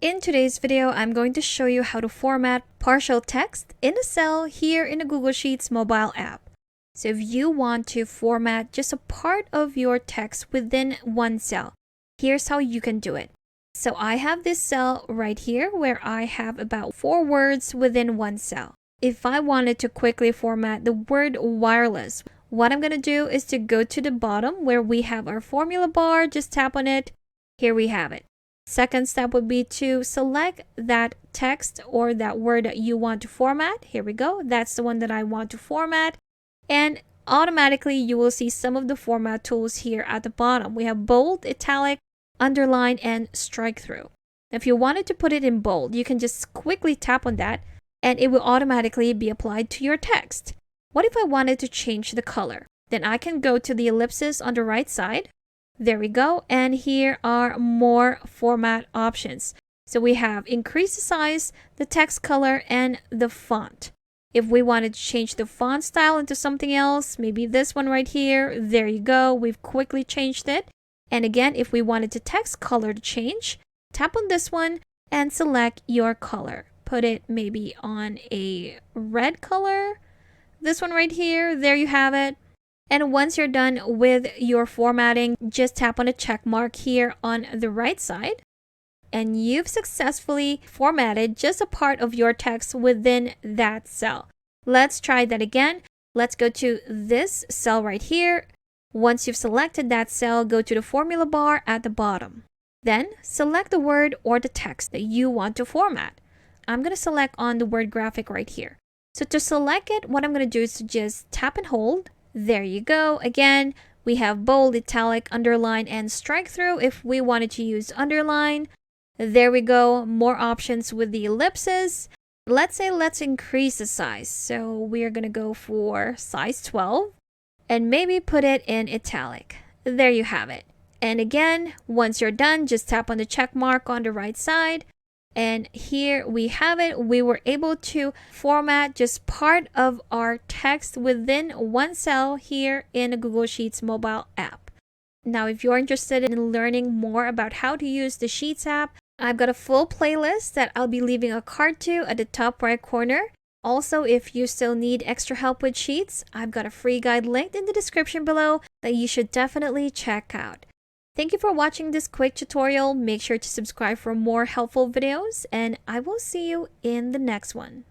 In today's video, I'm going to show you how to format partial text in a cell here in the Google Sheets mobile app. So if you want to format just a part of your text within one cell, here's how you can do it. So I have this cell right here where I have about 4 words within one cell. If I wanted to quickly format the word wireless, what I'm going to do is to go to the bottom where we have our formula bar, just tap on it. Here we have it. Second step would be to select that text or that word that you want to format. Here we go. That's the one that I want to format. And automatically you will see some of the format tools here at the bottom. We have bold, italic, underline, and strike through. If you wanted to put it in bold, you can just quickly tap on that and it will automatically be applied to your text. What if I wanted to change the color? Then I can go to the ellipsis on the right side. There we go. And here are more format options. So we have increase the size, the text color, and the font. If we wanted to change the font style into something else, maybe this one right here, there you go. We've quickly changed it. And again, if we wanted the text color to change, tap on this one and select your color. Put it maybe on a red color. This one right here, there you have it. And once you're done with your formatting, just tap on a check mark here on the right side. And you've successfully formatted just a part of your text within that cell. Let's try that again. Let's go to this cell right here. Once you've selected that cell, go to the formula bar at the bottom. Then select the word or the text that you want to format. I'm going to select on the word graphic right here. So to select it, what I'm going to do is to just tap and hold. There you go. Again, we have bold, italic, underline, and strike through if we wanted to use underline. There we go. More options with the ellipses. Let's increase the size. So we're going to go for size 12 and maybe put it in italic. There you have it. And again, once you're done, just tap on the check mark on the right side. And here we have it. We were able to format just part of our text within one cell here in the Google Sheets mobile app. Now, if you're interested in learning more about how to use the Sheets app, I've got a full playlist that I'll be leaving a card to at the top right corner. Also, if you still need extra help with Sheets, I've got a free guide linked in the description below that you should definitely check out. Thank you for watching this quick tutorial. Make sure to subscribe for more helpful videos, and I will see you in the next one.